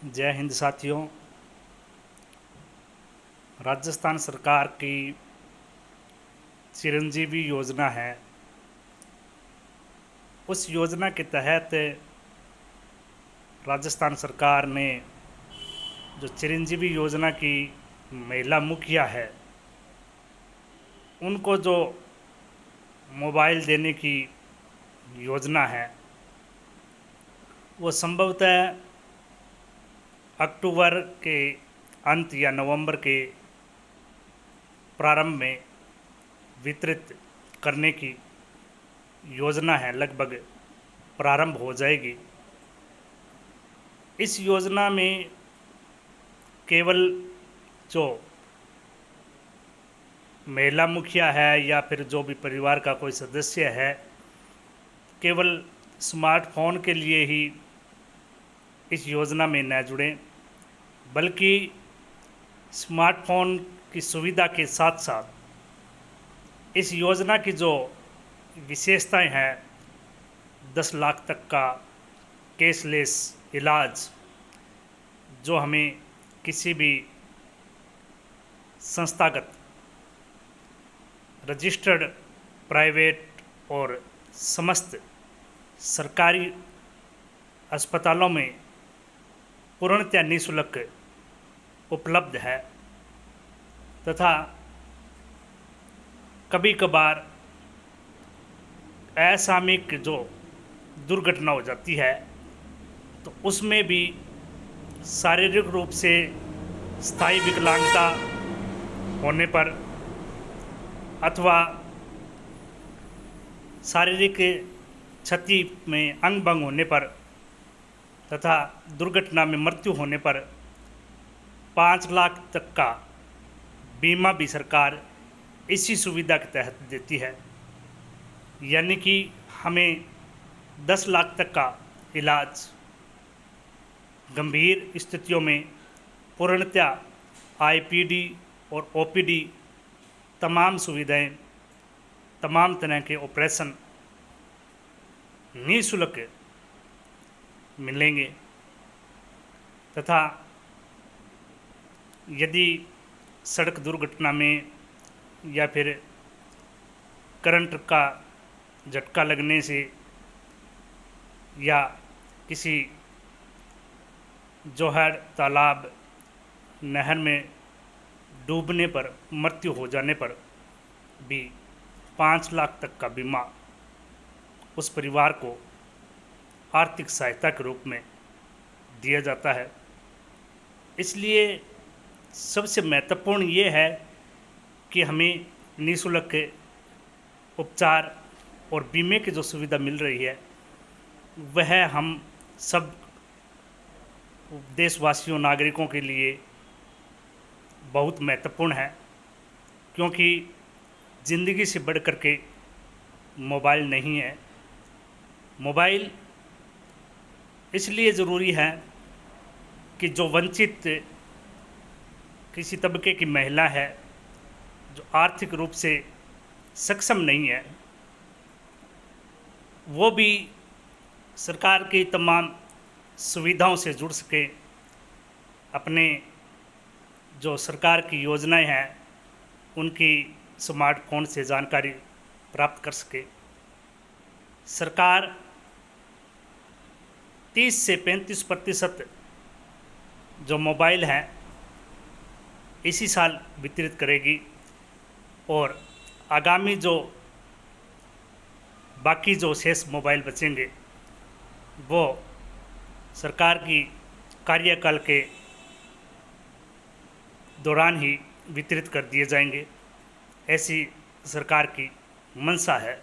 जय हिंद साथियों। राजस्थान सरकार की चिरंजीवी योजना है। उस योजना के तहत राजस्थान सरकार ने जो चिरंजीवी योजना की महिला मुखिया है उनको जो मोबाइल देने की योजना है वो संभवतः अक्टूबर के अंत या नवंबर के प्रारंभ में वितरित करने की योजना है। लगभग प्रारंभ हो जाएगी। इस योजना में केवल जो महिला मुखिया है या फिर जो भी परिवार का कोई सदस्य है केवल स्मार्टफोन के लिए ही इस योजना में न जुड़ें, बल्कि स्मार्टफोन की सुविधा के साथ साथ इस योजना की जो विशेषताएं हैं 10 लाख तक का कैशलेस इलाज जो हमें किसी भी संस्थागत रजिस्टर्ड प्राइवेट और समस्त सरकारी अस्पतालों में पूर्णतः निःशुल्क उपलब्ध है, तथा कभी कभार असामयिक जो दुर्घटना हो जाती है तो उसमें भी शारीरिक रूप से स्थायी विकलांगता होने पर अथवा शारीरिक क्षति में अंग भंग होने पर तथा दुर्घटना में मृत्यु होने पर 5 लाख तक का बीमा भी सरकार इसी सुविधा के तहत देती है। यानी कि हमें 10 लाख तक का इलाज गंभीर स्थितियों में पूर्णतः आईपीडी और ओपीडी तमाम सुविधाएं, तमाम तरह के ऑपरेशन निःशुल्क मिलेंगे, तथा यदि सड़क दुर्घटना में या फिर करंट का झटका लगने से या किसी जोहर तालाब नहर में डूबने पर मृत्यु हो जाने पर भी 5 लाख तक का बीमा उस परिवार को आर्थिक सहायता के रूप में दिया जाता है। इसलिए सबसे महत्वपूर्ण ये है कि हमें निःशुल्क उपचार और बीमे की जो सुविधा मिल रही है वह हम सब देशवासियों नागरिकों के लिए बहुत महत्वपूर्ण है, क्योंकि ज़िंदगी से बढ़ कर के मोबाइल नहीं है। मोबाइल इसलिए ज़रूरी है कि जो वंचित किसी तबके की महिला है, जो आर्थिक रूप से सक्षम नहीं है, वो भी सरकार की तमाम सुविधाओं से जुड़ सके, अपने जो सरकार की योजनाएं हैं उनकी स्मार्टफोन से जानकारी प्राप्त कर सके। सरकार 30 से 35% जो मोबाइल हैं इसी साल वितरित करेगी और आगामी जो बाकी जो शेष मोबाइल बचेंगे वो सरकार की कार्यकाल के दौरान ही वितरित कर दिए जाएंगे। ऐसी सरकार की मंशा है।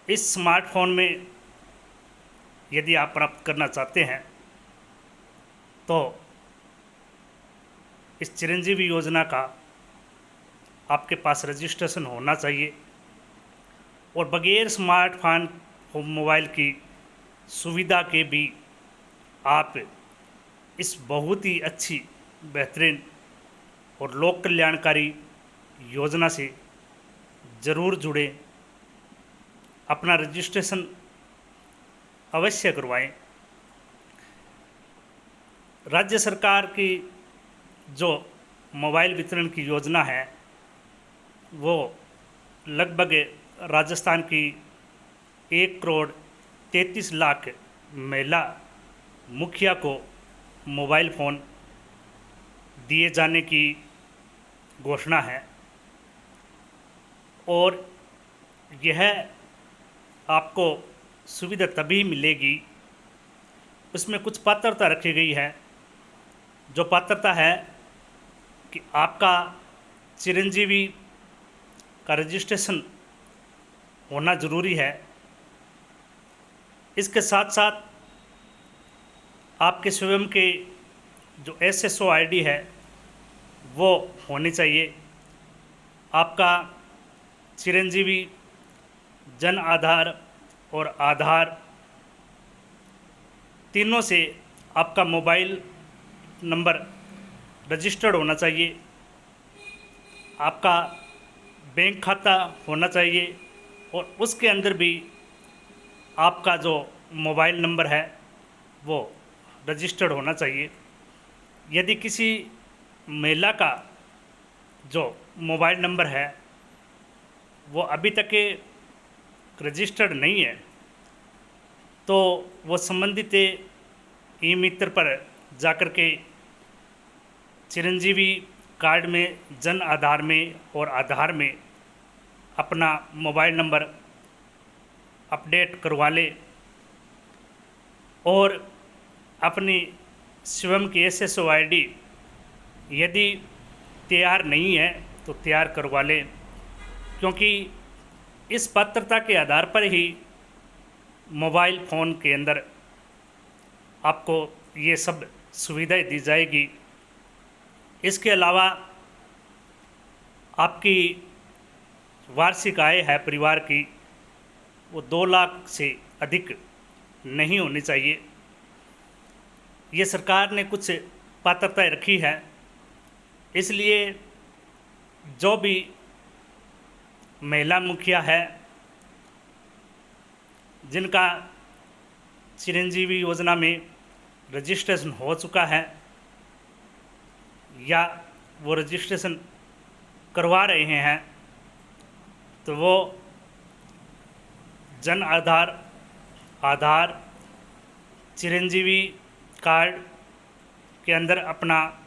इस स्मार्टफोन में यदि आप प्राप्त करना चाहते हैं तो इस चिरंजीवी योजना का आपके पास रजिस्ट्रेशन होना चाहिए और बगैर स्मार्टफोन मोबाइल की सुविधा के भी आप इस बहुत ही अच्छी बेहतरीन और लोक कल्याणकारी योजना से ज़रूर जुड़ें, अपना रजिस्ट्रेशन अवश्य करवाएं। राज्य सरकार की जो मोबाइल वितरण की योजना है वो लगभग राजस्थान की 1,33,00,000 महिला मुखिया को मोबाइल फ़ोन दिए जाने की घोषणा है। और यह आपको सुविधा तभी मिलेगी, उसमें कुछ पात्रता रखी गई है। जो पात्रता है कि आपका चिरंजीवी का रजिस्ट्रेशन होना ज़रूरी है। इसके साथ साथ आपके स्वयं के जो SSO ID है वो होनी चाहिए। आपका चिरंजीवी जन आधार और आधार तीनों से आपका मोबाइल नंबर रजिस्टर्ड होना चाहिए। आपका बैंक खाता होना चाहिए और उसके अंदर भी आपका जो मोबाइल नंबर है वो रजिस्टर्ड होना चाहिए। यदि किसी महिला का जो मोबाइल नंबर है वो अभी तक रजिस्टर्ड नहीं है तो वो संबंधित ई मित्र पर जाकर के चिरंजीवी कार्ड में, जन आधार में और आधार में अपना मोबाइल नंबर अपडेट करवा ले और अपनी स्वयं की SSO ID यदि तैयार नहीं है तो तैयार करवा ले, क्योंकि इस पात्रता के आधार पर ही मोबाइल फ़ोन के अंदर आपको ये सब सुविधाएं दी जाएगी। इसके अलावा आपकी वार्षिक आय है परिवार की वो 2 लाख से अधिक नहीं होनी चाहिए। ये सरकार ने कुछ पात्रताएं रखी है, इसलिए जो भी महिला मुखिया है जिनका चिरंजीवी योजना में रजिस्ट्रेशन हो चुका है या वो रजिस्ट्रेशन करवा रहे हैं तो वो जन आधार, आधार, चिरंजीवी कार्ड के अंदर अपना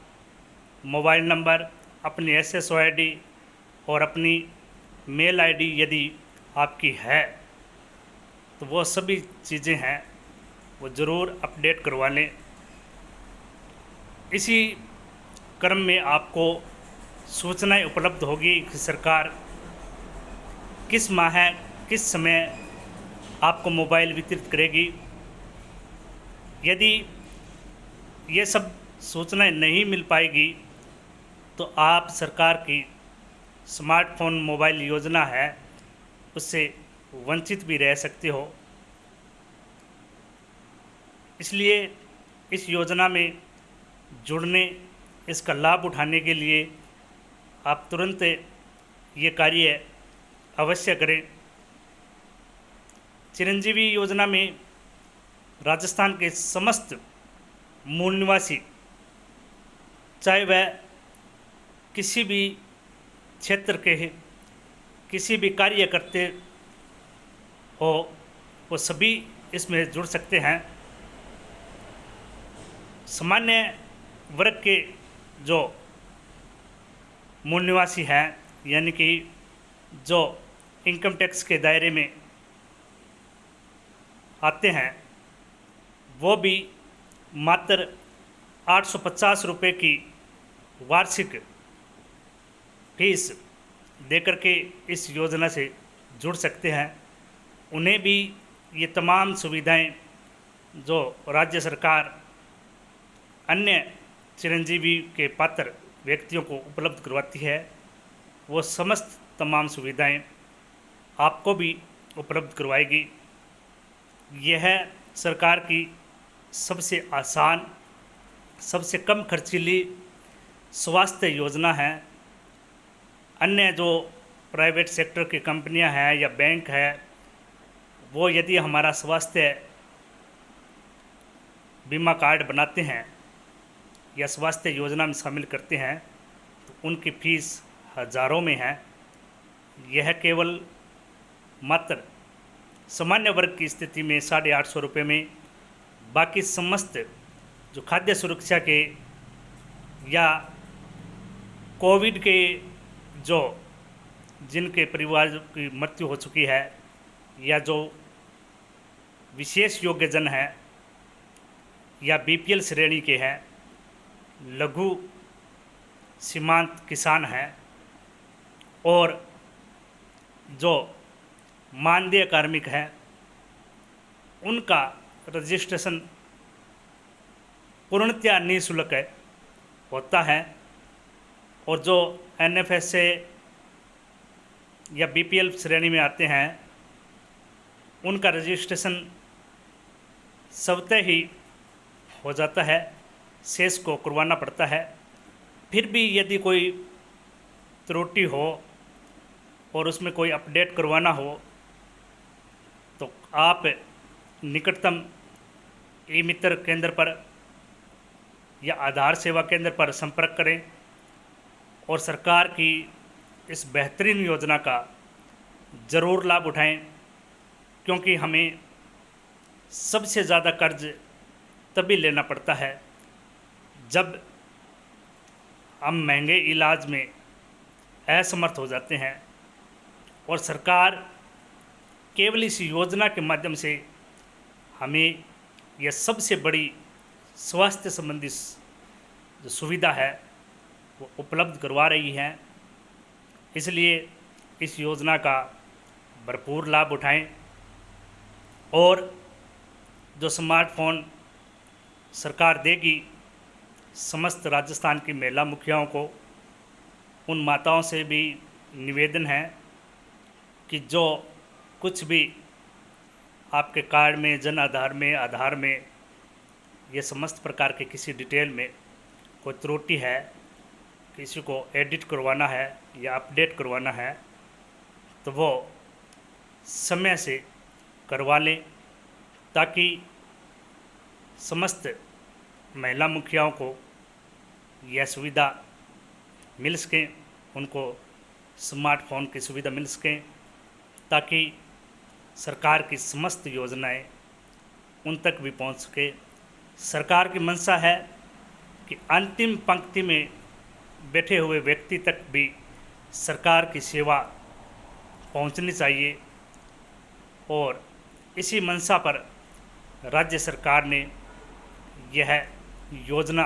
मोबाइल नंबर, अपनी SSO ID और अपनी मेल ID यदि आपकी है तो वो सभी चीज़ें हैं वो ज़रूर अपडेट करवा लें। इसी क्रम में आपको सूचनाएं उपलब्ध होगी कि सरकार किस माह, किस समय आपको मोबाइल वितरित करेगी। यदि ये सब सूचनाएं नहीं मिल पाएगी तो आप सरकार की स्मार्टफोन मोबाइल योजना है उससे वंचित भी रह सकते हो। इसलिए इस योजना में जुड़ने, इसका लाभ उठाने के लिए आप तुरंत ये कार्य अवश्य करें। चिरंजीवी योजना में राजस्थान के समस्त मूल निवासी, चाहे वह किसी भी क्षेत्र के किसी भी कार्य करते हो, वो सभी इसमें जुड़ सकते हैं। सामान्य वर्ग के जो मूल निवासी हैं, यानी कि जो इनकम टैक्स के दायरे में आते हैं, वो भी मात्र 850 रुपये की वार्षिक फीस देकर के इस योजना से जुड़ सकते हैं। उन्हें भी ये तमाम सुविधाएं जो राज्य सरकार अन्य चिरंजीवी के पात्र व्यक्तियों को उपलब्ध करवाती है, वो समस्त तमाम सुविधाएं आपको भी उपलब्ध करवाएगी। यह सरकार की सबसे आसान, सबसे कम खर्चीली स्वास्थ्य योजना है। अन्य जो प्राइवेट सेक्टर की कंपनियां हैं या बैंक है, वो यदि हमारा स्वास्थ्य बीमा कार्ड बनाते हैं या स्वास्थ्य योजना में शामिल करते हैं तो उनकी फीस हज़ारों में है। यह केवल मात्र सामान्य वर्ग की स्थिति में 850 रुपये में, बाकी समस्त जो खाद्य सुरक्षा के या कोविड के जो जिनके परिवार की मृत्यु हो चुकी है या जो विशेष योग्यजन हैं या बीपीएल श्रेणी के हैं, लघु सीमांत किसान हैं और जो मानदेय कार्मिक हैं, उनका रजिस्ट्रेशन पूर्णतया निःशुल्क होता है। और जो एनएफएस से या बीपीएल श्रेणी में आते हैं उनका रजिस्ट्रेशन स्वतः ही हो जाता है, शेष को करवाना पड़ता है। फिर भी यदि कोई त्रुटि हो और उसमें कोई अपडेट करवाना हो तो आप निकटतम ई मित्र केंद्र पर या आधार सेवा केंद्र पर संपर्क करें और सरकार की इस बेहतरीन योजना का ज़रूर लाभ उठाएं, क्योंकि हमें सबसे ज़्यादा कर्ज तभी लेना पड़ता है जब हम महंगे इलाज में असमर्थ हो जाते हैं। और सरकार केवल इस योजना के माध्यम से हमें यह सबसे बड़ी स्वास्थ्य संबंधी जो सुविधा है वो उपलब्ध करवा रही है। इसलिए इस योजना का भरपूर लाभ उठाएं और जो स्मार्टफोन सरकार देगी, समस्त राजस्थान की महिला मुखियाओं को, उन माताओं से भी निवेदन है कि जो कुछ भी आपके कार्ड में, जन आधार में, आधार में, ये समस्त प्रकार के किसी डिटेल में कोई त्रुटि है, किसी को एडिट करवाना है या अपडेट करवाना है तो वो समय से करवा लें, ताकि समस्त महिला मुखियाओं को यह सुविधा मिल सके, उनको स्मार्टफोन की सुविधा मिल सके, ताकि सरकार की समस्त योजनाएं उन तक भी पहुंच सके। सरकार की मंशा है कि अंतिम पंक्ति में बैठे हुए व्यक्ति तक भी सरकार की सेवा पहुंचनी चाहिए और इसी मंशा पर राज्य सरकार ने यह योजना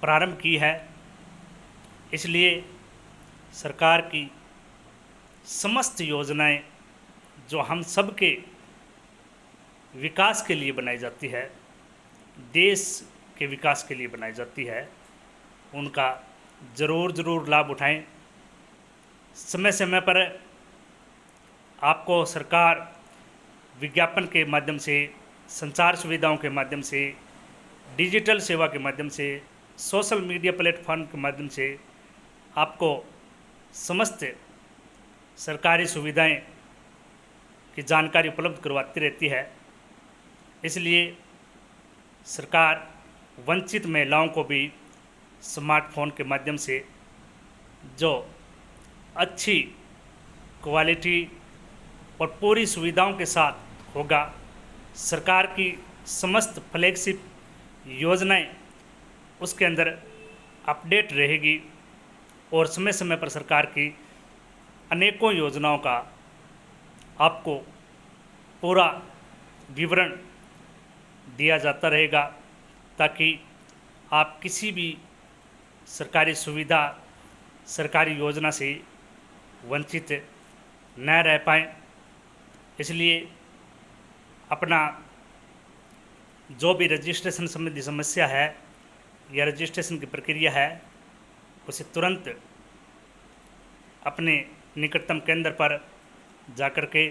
प्रारंभ की है। इसलिए सरकार की समस्त योजनाएं जो हम सब के विकास के लिए बनाई जाती है, देश के विकास के लिए बनाई जाती है, उनका ज़रूर लाभ उठाएं। समय समय पर आपको सरकार विज्ञापन के माध्यम से, संचार सुविधाओं के माध्यम से, डिजिटल सेवा के माध्यम से, सोशल मीडिया प्लेटफॉर्म के माध्यम से आपको समस्त सरकारी सुविधाएं की जानकारी उपलब्ध करवाती रहती है। इसलिए सरकार वंचित महिलाओं को भी स्मार्टफोन के माध्यम से जो अच्छी क्वालिटी और पूरी सुविधाओं के साथ होगा, सरकार की समस्त फ्लैगशिप योजनाएं उसके अंदर अपडेट रहेगी और समय समय पर सरकार की अनेकों योजनाओं का आपको पूरा विवरण दिया जाता रहेगा, ताकि आप किसी भी सरकारी सुविधा, सरकारी योजना से वंचित न रह पाएँ। इसलिए अपना जो भी रजिस्ट्रेशन संबंधी समस्या है या रजिस्ट्रेशन की प्रक्रिया है, उसे तुरंत अपने निकटतम केंद्र पर जाकर के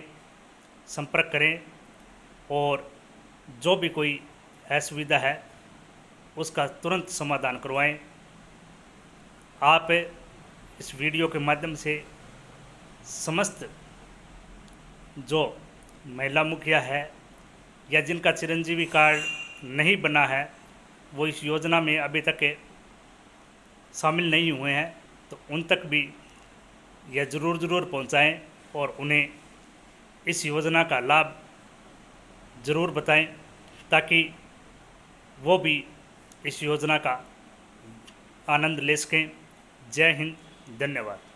संपर्क करें और जो भी कोई असुविधा है उसका तुरंत समाधान करवाएं। आप इस वीडियो के माध्यम से समस्त जो महिला मुखिया है या जिनका चिरंजीवी कार्ड नहीं बना है वो इस योजना में अभी तक शामिल नहीं हुए हैं तो उन तक भी यह ज़रूर पहुंचाएं और उन्हें इस योजना का लाभ ज़रूर बताएं ताकि वो भी इस योजना का आनंद ले सकें। जय हिंद, धन्यवाद।